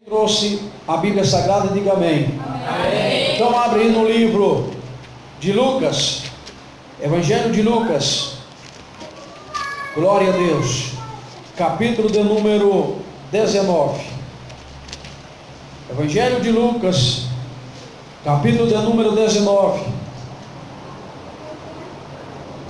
Trouxe a Bíblia Sagrada, diga amém. Amém. Então abre aí no livro de Lucas, Evangelho de Lucas, glória a Deus, capítulo de número 19. Evangelho de Lucas, capítulo de número 19.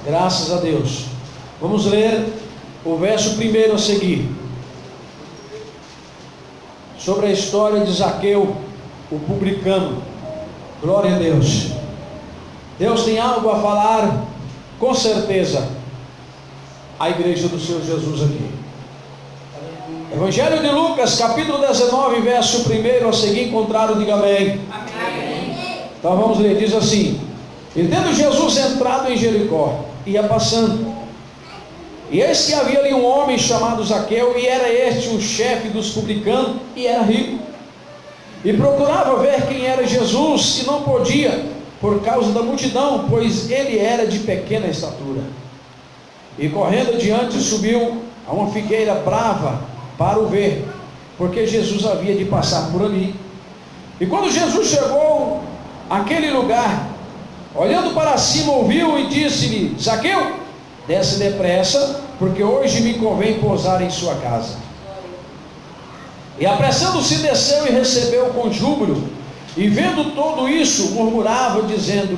Graças a Deus. Vamos ler o verso primeiro a seguir, sobre a história de Zaqueu, o publicano. Glória a Deus. Deus tem algo a falar, com certeza, à igreja do Senhor Jesus aqui. Evangelho de Lucas, capítulo 19, verso 1 a seguir, encontraram, diga amém. Amém. Então vamos ler, diz assim: e tendo Jesus entrado em Jericó, ia passando, e eis que havia ali um homem chamado Zaqueu, e era este o chefe dos publicanos, e era rico, e procurava ver quem era Jesus, e não podia, por causa da multidão, pois ele era de pequena estatura. E correndo adiante, subiu a uma figueira brava para o ver, porque Jesus havia de passar por ali. E quando Jesus chegou àquele lugar, olhando para cima, ouviu e disse-lhe: Zaqueu, desce depressa, porque hoje me convém pousar em sua casa. E apressando-se, desceu e recebeu com júbilo, e vendo tudo isso, murmurava, dizendo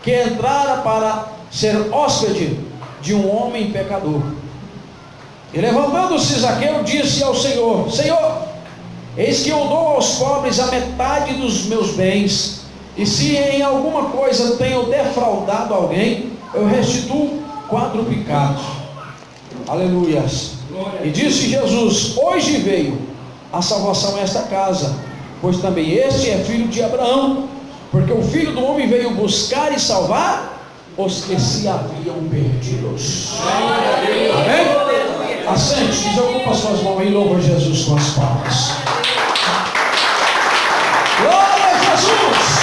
que entrara para ser hóspede de um homem pecador. E levantando-se, Zaqueu disse ao Senhor: Senhor, eis que eu dou aos pobres a metade dos meus bens, e se em alguma coisa tenho defraudado alguém, eu restituo quadruplicados. Aleluias. E disse Jesus: hoje veio a salvação a esta casa, pois também este é filho de Abraão, porque o Filho do Homem veio buscar e salvar os que se haviam perdidos. Amém? Assente, desocupa suas mãos e louva Jesus com as palmas. Glória a Jesus!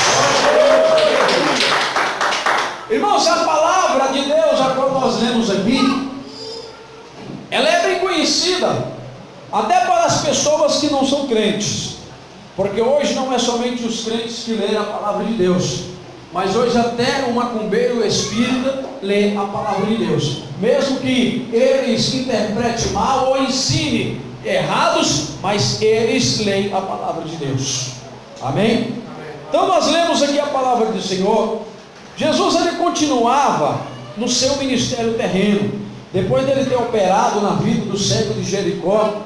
Irmãos, a palavra de Deus, a qual nós lemos aqui, ela é bem conhecida, até para as pessoas que não são crentes, porque hoje não é somente os crentes que leem a palavra de Deus, mas hoje até o macumbeiro espírita lê a palavra de Deus, mesmo que eles interpretem mal ou ensinem errados, mas eles leem a palavra de Deus. Amém? Então nós lemos aqui a palavra do Senhor. Jesus, ele continuava no seu ministério terreno, depois dele ter operado na vida do cego de Jericó.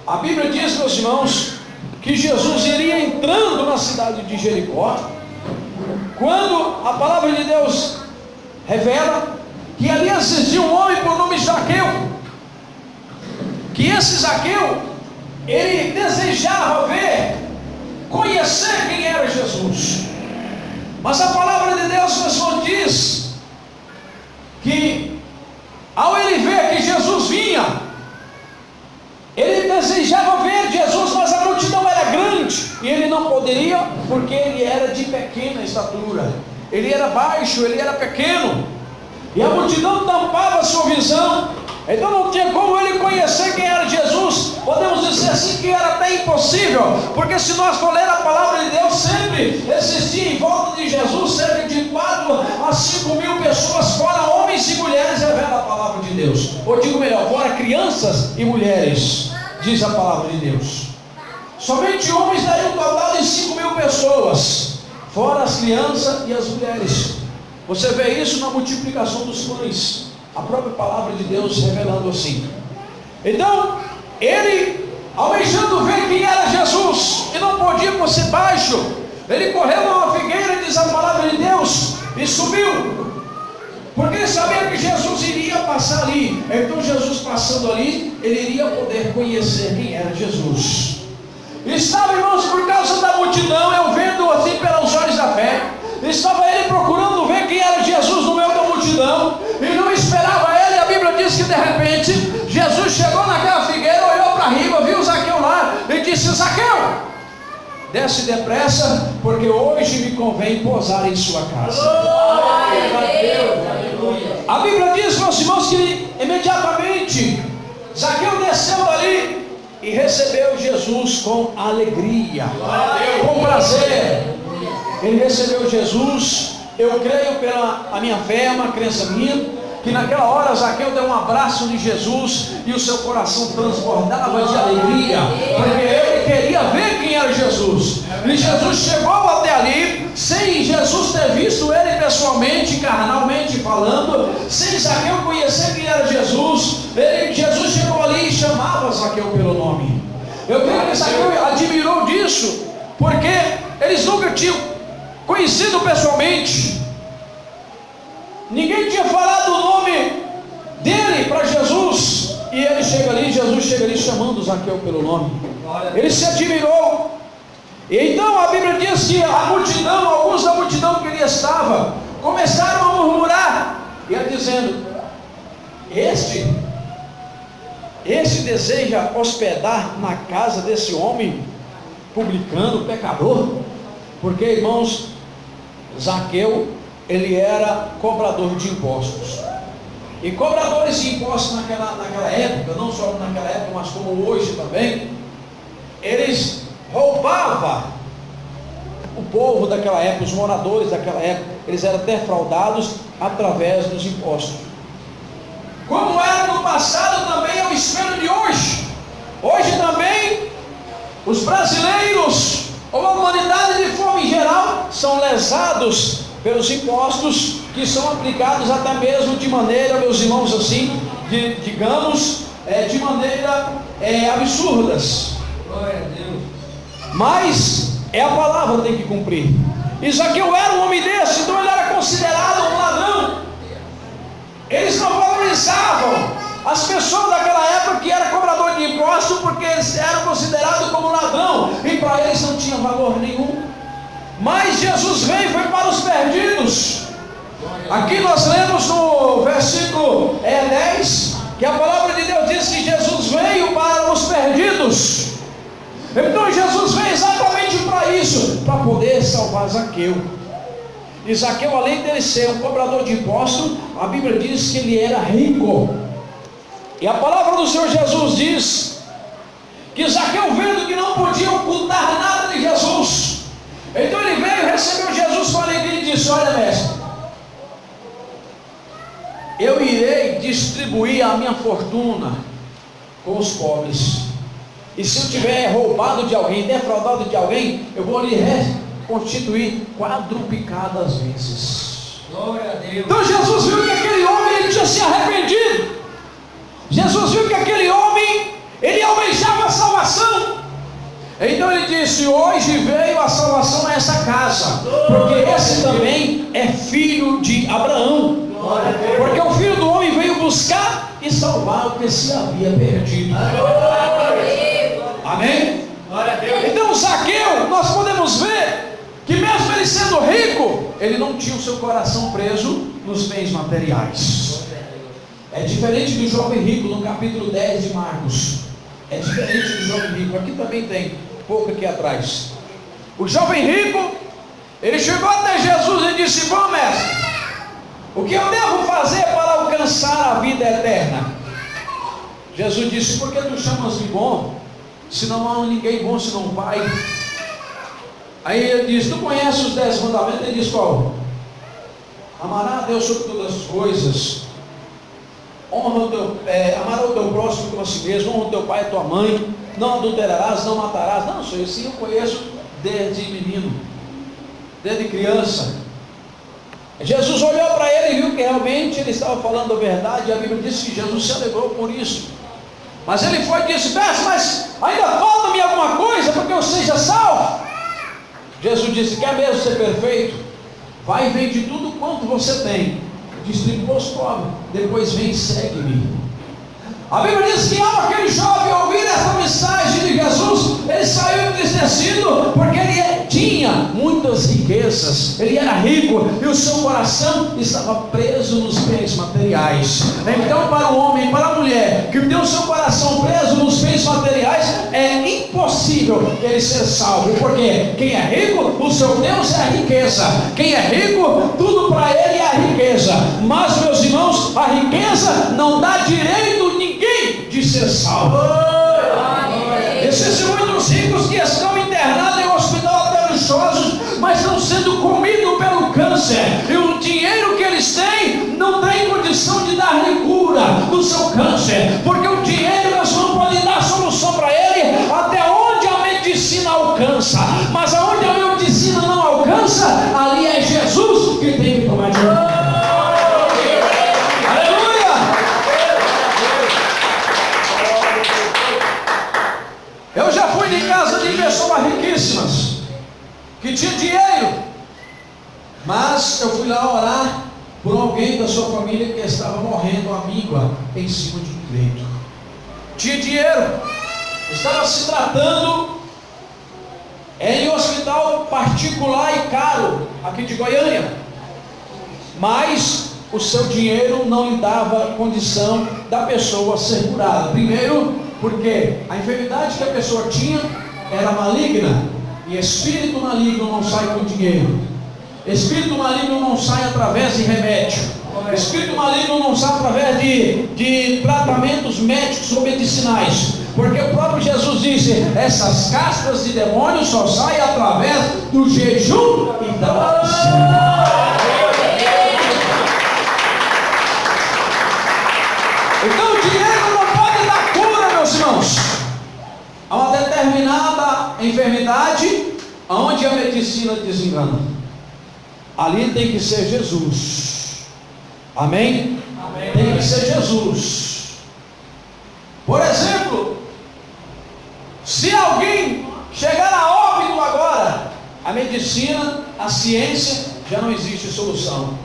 A Bíblia diz, meus irmãos, que Jesus iria entrando na cidade de Jericó, quando a palavra de Deus revela que ali existia um homem por nome Zaqueu, que esse Zaqueu, ele desejava ver, conhecer quem era Jesus. Mas a palavra de Deus, pessoal, diz que ao ele ver que Jesus vinha, ele desejava ver Jesus, mas a multidão era grande, e ele não poderia, porque ele era de pequena estatura, ele era baixo, ele era pequeno, e a multidão tampava a sua visão, então não tinha como ele conhecer quem era Jesus. Podemos dizer assim que era até impossível, porque se nós for ler a palavra de Deus, sempre existia em volta de Jesus cerca de 4 a 5 mil pessoas, fora homens e mulheres, revela a palavra de Deus, ou digo melhor, fora crianças e mulheres, diz a palavra de Deus. Somente homens dariam um total de 5 mil pessoas, fora as crianças e as mulheres. Você vê isso na multiplicação dos pães, a própria palavra de Deus revelando assim. Então, ele, almejando ver quem era Jesus, e não podia por ser baixo, ele correu a uma figueira, diz a palavra de Deus, e subiu, porque ele sabia que Jesus iria passar ali. Então Jesus passando ali, ele iria poder conhecer quem era Jesus. E estava, irmãos, por causa da multidão, eu vendo assim pelos olhos da fé, estava ele procurando ver quem era Jesus no meio da multidão, e não esperava ele. A Bíblia diz que de repente Jesus chegou naquela figueira, olhou para riba, viu Zaqueu lá e disse: Zaqueu, desce depressa, porque hoje me convém pousar em sua casa. A Bíblia diz, meus irmãos, que imediatamente Zaqueu desceu dali, e recebeu Jesus com alegria, com prazer. Ele recebeu Jesus. Eu creio pela a minha fé, uma crença minha, que naquela hora Zaqueu deu um abraço de Jesus e o seu coração transbordava de alegria, porque ele queria ver quem era Jesus. E Jesus chegou até ali, sem Jesus ter visto ele pessoalmente, carnalmente falando, sem Zaqueu conhecer quem era Jesus. Jesus chegou ali e chamava Zaqueu pelo nome. Eu creio que Zaqueu admirou disso, porque eles nunca tinham conhecido pessoalmente. Ninguém tinha falado o nome dele para Jesus. E ele chega ali, Jesus chega ali chamando Zaqueu pelo nome. Ele se admirou. E então a Bíblia diz que a multidão, alguns da multidão que ele estava, começaram a murmurar, e ele dizendo: Este deseja hospedar na casa desse homem publicano, pecador. Porque, irmãos, Zaqueu, ele era cobrador de impostos. E cobradores de impostos naquela época, não só naquela época, mas como hoje também, eles roubavam o povo daquela época, os moradores daquela época, eles eram defraudados através dos impostos. Como era no passado, também é o espelho de hoje. Hoje também, os brasileiros, ou a humanidade de forma em geral, são lesados pelos impostos que são aplicados até mesmo de maneira, meus irmãos, assim, digamos, de maneira absurdas. Glória a Deus. Mas é a palavra que tem que cumprir. E Zaqueu era um homem desse, então ele era considerado um ladrão. Eles não valorizavam as pessoas daquela época que eram cobrador de impostos, porque eles eram considerados como ladrão, e para eles não tinha valor nenhum. Mas Jesus veio e foi para os perdidos. Aqui nós lemos no versículo 10, que a palavra de Deus diz que Jesus veio para os perdidos. Então Jesus veio exatamente para isso, para poder salvar Zaqueu. E Zaqueu, além dele ser um cobrador de impostos, a Bíblia diz que ele era rico. E a palavra do Senhor Jesus diz que Zaqueu, vendo que não podia ocultar nada de Jesus, então ele veio, recebeu Jesus com alegria e disse: olha, mestre, eu irei distribuir a minha fortuna com os pobres. E se eu tiver roubado de alguém, defraudado de alguém, eu vou lhe reconstituir quadruplicadas vezes. Glória a Deus. Então Jesus viu que aquele homem, ele tinha se arrependido. Jesus viu que aquele homem, ele almejava a salvação. Então ele disse: hoje veio a salvação a essa casa, porque esse também é filho de Abraão. Porque o Filho do Homem veio buscar e salvar o que se havia perdido. Amém? Então Zaqueu, nós podemos ver que mesmo ele sendo rico, ele não tinha o seu coração preso nos bens materiais. É diferente do jovem rico no capítulo 10 de Marcos. É diferente do jovem rico. Aqui também tem, pouco aqui atrás. O jovem rico, ele chegou até Jesus e disse: bom, mestre, o que eu devo fazer para alcançar a vida eterna? Jesus disse: por que tu chamas de bom, se não há ninguém bom senão o Pai? Aí ele diz: tu conheces os 10 mandamentos? Ele diz: qual? Amará a Deus sobre todas as coisas, amará o teu próximo como a si mesmo, honra o teu pai e tua mãe, não adulterarás, não matarás. Não, Senhor, isso eu conheço desde menino, desde criança. Jesus olhou para ele e viu que realmente ele estava falando a verdade. A Bíblia diz que Jesus se alegrou por isso. Mas ele foi e disse: mestre, mas ainda falta-me alguma coisa para que eu seja salvo? Jesus disse: quer mesmo ser perfeito? Vai e vende tudo quanto você tem, distribua aos pobres, depois vem e segue-me. A Bíblia diz que ao aquele jovem ouvir essa mensagem de Jesus, ele saiu entristecido, porque ele tinha muitas riquezas, ele era rico, e o seu coração estava preso nos bens materiais. Então, para o homem, para a mulher que tem o seu coração preso nos bens materiais, é impossível ele ser salvo, porque quem é rico, o seu Deus é a riqueza. Quem é rico, tudo para ele é a riqueza. Mas, meus irmãos, a riqueza não dá direito ninguém de ser salvo. Existem muitos ricos que estão internados em hospital até luxuosos, mas estão sendo comidos pelo câncer. E o dinheiro que eles têm não tem condição de dar-lhe cura do seu câncer, porque o dinheiro não pode dar solução para ele até onde a medicina alcança. Mas aonde a medicina não alcança, ali é Jesus que tem que tomar dinheiro. Eu já fui de casa de pessoas riquíssimas, que tinha dinheiro, mas eu fui lá orar por alguém da sua família que estava morrendo a míngua em cima de um leito. Tinha dinheiro, estava se tratando em um hospital particular e caro, aqui de Goiânia, mas o seu dinheiro não lhe dava condição da pessoa ser curada. Primeiro, porque a enfermidade que a pessoa tinha era maligna, e espírito maligno não sai com dinheiro, espírito maligno não sai através de remédio, espírito maligno não sai através de tratamentos médicos ou medicinais, porque o próprio Jesus disse: essas castas de demônios só saem através do jejum e da oração. Então o dinheiro não pode dar cura, meus irmãos. Há uma determinada enfermidade onde a medicina desengana. Ali tem que ser Jesus. Amém? Amém. Tem que ser Jesus. Por exemplo, se alguém chegar a óbito agora, a medicina, a ciência, já não existe solução.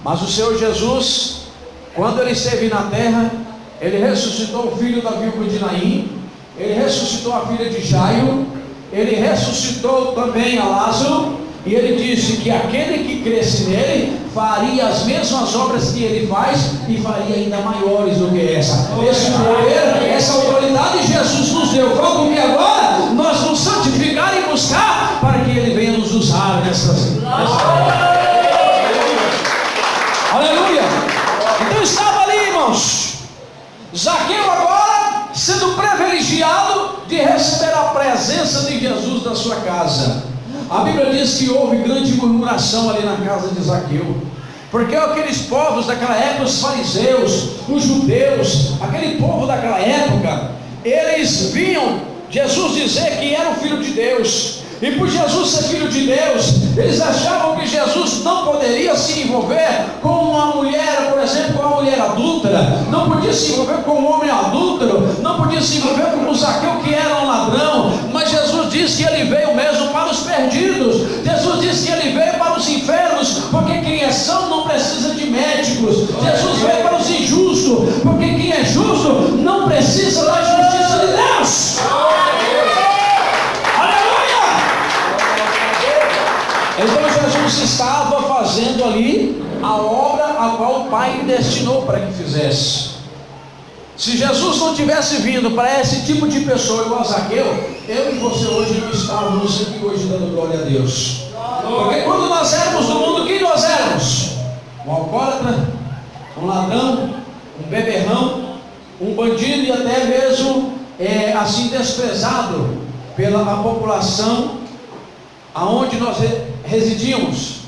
Mas o Senhor Jesus, quando ele esteve na terra, ele ressuscitou o filho da viúva de Naim, ele ressuscitou a filha de Jairo, ele ressuscitou também a Lázaro, e ele disse que aquele que cresce nele faria as mesmas obras que ele faz e faria ainda maiores do que essa. Esse poder, essa autoridade Jesus nos deu. Falta o que agora? Nós nos santificar e buscar para que ele venha nos usar nessas. Aleluia! Então estava ali, irmãos, Zaqueu agora sendo privilegiado de receber a presença de Jesus na sua casa. A Bíblia diz que houve grande murmuração ali na casa de Zaqueu, porque aqueles povos daquela época, os fariseus, os judeus, aquele povo daquela época, eles viam Jesus dizer que era o Filho de Deus, e por Jesus ser Filho de Deus, eles achavam que Jesus não poderia se envolver com uma mulher, por exemplo, com uma mulher adúltera, não podia se envolver com um homem adúltero, não podia se envolver com um Zaqueu que era um ladrão. Mas Jesus disse que ele veio mesmo para os perdidos, Jesus disse que ele veio para os enfermos, porque quem é são não precisa de médicos. Jesus veio para os injustos, porque quem é justo não precisa da justiça de Deus. Então Jesus estava fazendo ali a obra a qual o Pai destinou para que fizesse. Se Jesus não tivesse vindo para esse tipo de pessoa igual a Zaqueu, eu e você hoje não estávamos aqui hoje dando glória a Deus. Porque quando nós éramos no mundo, quem nós éramos? Um alcoólatra, um ladrão, um beberrão, um bandido e até mesmo assim desprezado pela população aonde nós residíamos.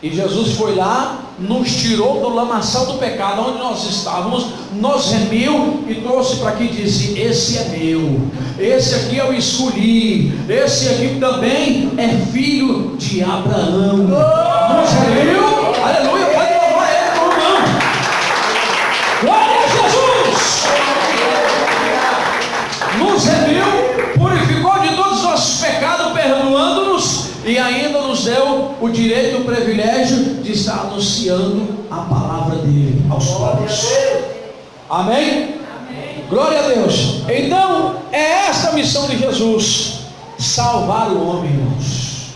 E Jesus foi lá, nos tirou do lamaçal do pecado onde nós estávamos, nos remiu e trouxe para aqui e disse: esse é meu, esse aqui eu escolhi, esse aqui também é filho de Abraão. Nos remiu, aleluia, pode louvar ele como não. Glória a Jesus! Nos remiu, purificou de todos os nossos pecados, perdoando-nos, e ainda nos deu o direito e o privilégio de estar anunciando a palavra dele aos povos. Amém? Amém? Glória a Deus. Então é esta a missão de Jesus: salvar o homem, irmãos.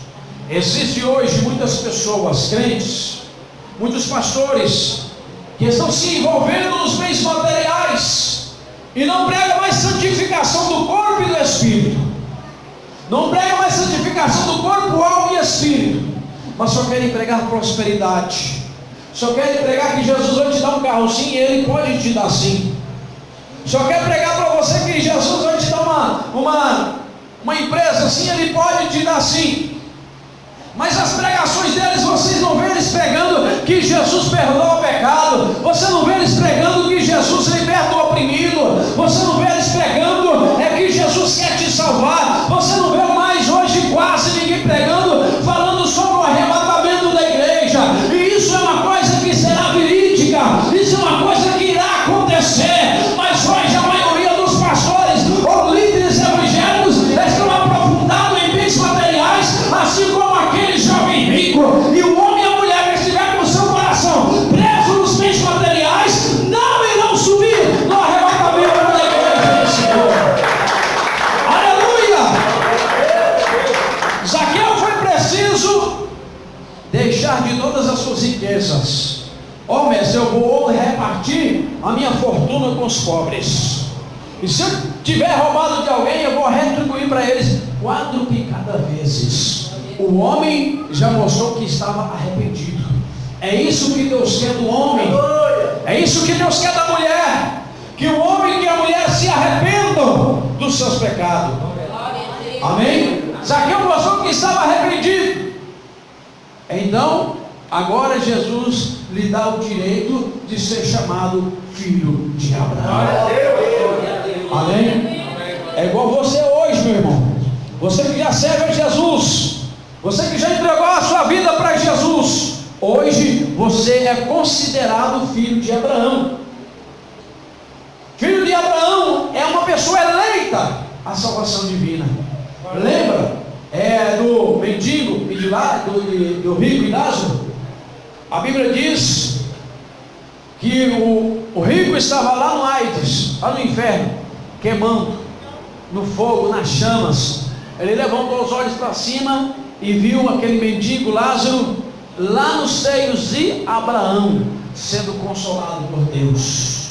Existe hoje muitas pessoas crentes, muitos pastores que estão se envolvendo nos bens materiais e não pregam mais santificação do corpo e do espírito. Não pregam mais santificação do corpo, alma e espírito, mas só querem pregar prosperidade, só querem pregar que Jesus vai te dar um carro sim, e Ele pode te dar sim. Só quer pregar para você que Jesus vai te dar uma uma empresa assim, ele pode te dar sim. Mas as pregações deles, vocês não vê eles pregando que Jesus perdoa o pecado. Você não vê eles pregando que Jesus liberta o oprimido. Você não vê eles pregando que Jesus quer te salvar. Você não vê mais hoje quase ninguém pregando, falando sobre o arrebatamento da igreja. E isso é uma coisa que será verídica. Isso é uma coisa que irá acontecer. Mas hoje a maioria dos pastores ou líderes evangélicos estão aprofundados em bens materiais, assim como aquele jovem rico. E o homem e a mulher que estiver com o seu coração preso nos bens materiais não irão subir no arrebatamento da igreja do Senhor. Aleluia! Zaqueu foi preciso deixar de todas as suas riquezas. Ó mestre, eu vou repartir a minha fortuna com os pobres. E se eu tiver roubado de alguém, eu vou retribuir para eles quadruplicada vezes. O homem já mostrou que estava arrependido. É isso que Deus quer do homem. É isso que Deus quer da mulher. Que o homem e a mulher se arrependam dos seus pecados. Amém? Zaqueu mostrou que estava arrependido. Então, agora Jesus lhe dá o direito de ser chamado filho de Abraão. Amém? É igual você hoje, meu irmão. Você que já serve a Jesus. Você que já entregou a sua vida para Jesus. Hoje você é considerado filho de Abraão. Filho de Abraão é uma pessoa eleita à salvação divina. Lembra? Do mendigo e do rico e Lázaro. A Bíblia diz que o rico estava lá no Hades, lá no inferno, queimando, no fogo, nas chamas. Ele levantou os olhos para cima e viu aquele mendigo Lázaro lá nos seios de Abraão, sendo consolado por Deus.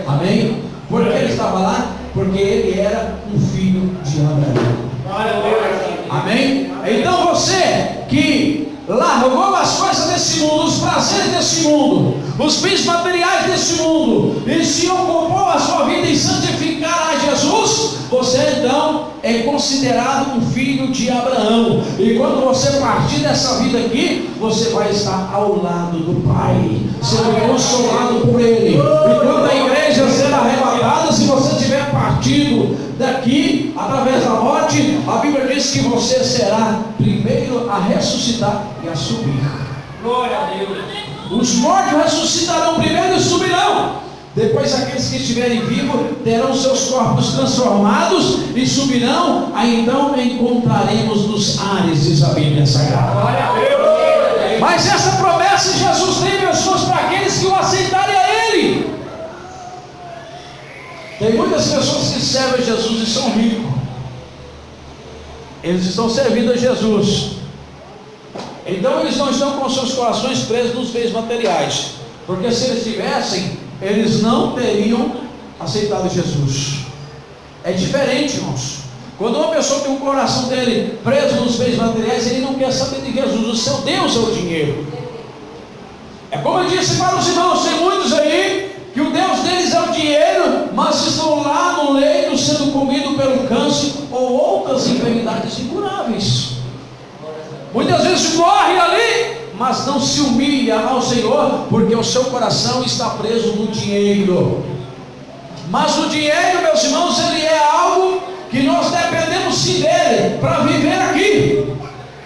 Amém? Por que ele estava lá? Porque ele era um filho de Abraão. Amém? Então você que largou as coisas desse mundo, os prazeres desse mundo, os bens materiais desse mundo, e se ocupou a sua vida em santificar a Jesus, você então é considerado um filho de Abraão. E quando você partir dessa vida aqui, você vai estar ao lado do Pai, sendo consolado por Ele. E quando a igreja ser arrebatada, se você tiver partido daqui através da morte, a Bíblia diz que você será primeiro a ressuscitar e a subir. Glória a Deus. Os mortos ressuscitarão primeiro e subirão. Depois aqueles que estiverem vivos terão seus corpos transformados e subirão. Aí então encontraremos nos ares, diz a Bíblia Sagrada. Glória a Deus. Mas essa promessa Jesus tem, meus irmãos, para aqueles que o aceitarem a Ele. Tem muitas pessoas que servem a Jesus e são ricos. Eles estão servindo a Jesus. Então eles não estão com seus corações presos nos bens materiais. Porque se eles tivessem, eles não teriam aceitado Jesus. É diferente, irmãos. Quando uma pessoa tem o coração dele preso nos bens materiais, ele não quer saber de Jesus. O seu Deus é o dinheiro. É como eu disse para os irmãos, tem muitos aí que o Deus deles é o dinheiro, mas estão lá no leito sendo comido pelo câncer ou outras enfermidades incuráveis. Muitas vezes morre ali, mas não se humilha ao Senhor, porque o seu coração está preso no dinheiro. Mas o dinheiro, meus irmãos, ele é algo que nós dependemos sim dele para viver aqui.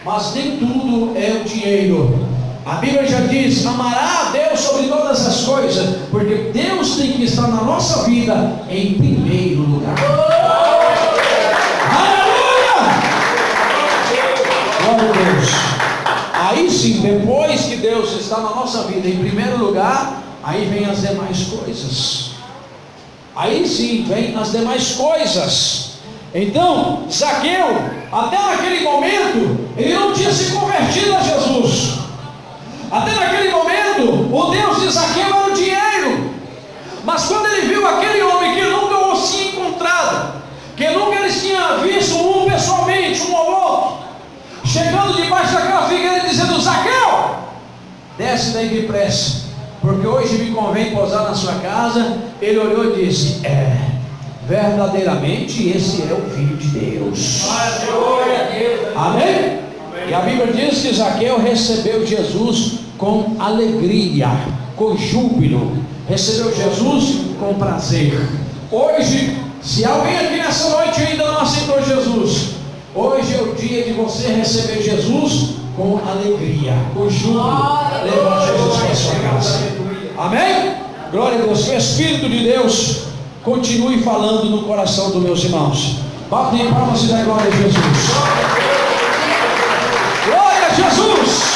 Mas nem tudo é o dinheiro. A Bíblia já diz: amará a Deus sobre todas as coisas, porque Deus tem que estar na nossa vida em primeiro lugar. Aleluia! Glória a Deus. Aí sim, depois que Deus está na nossa vida em primeiro lugar, aí vem as demais coisas. Aí sim vem as demais coisas. Então, Zaqueu, até naquele momento, ele não tinha se convertido a Jesus. Até naquele momento, o Deus de Zaqueu era o dinheiro. Mas quando ele viu aquele homem que nunca o tinha encontrado, que nunca eles tinham visto um pessoalmente, um ao outro, chegando debaixo daquela figueira dizendo: Zaqueu, desce daí depressa, porque hoje me convém pousar na sua casa. Ele olhou e disse: verdadeiramente esse é o Filho de Deus. Amém? E a Bíblia diz que Zaqueu recebeu Jesus com alegria, com júbilo, recebeu Jesus com prazer. Hoje, se alguém aqui nessa noite ainda não aceitou Jesus, hoje é o dia de você receber Jesus com alegria, com júbilo. Leva Jesus para a sua casa. Amém? Glória a Deus. Que o Espírito de Deus continue falando no coração dos meus irmãos. Batem palmas e dá glória a Jesus. Glória a Jesus.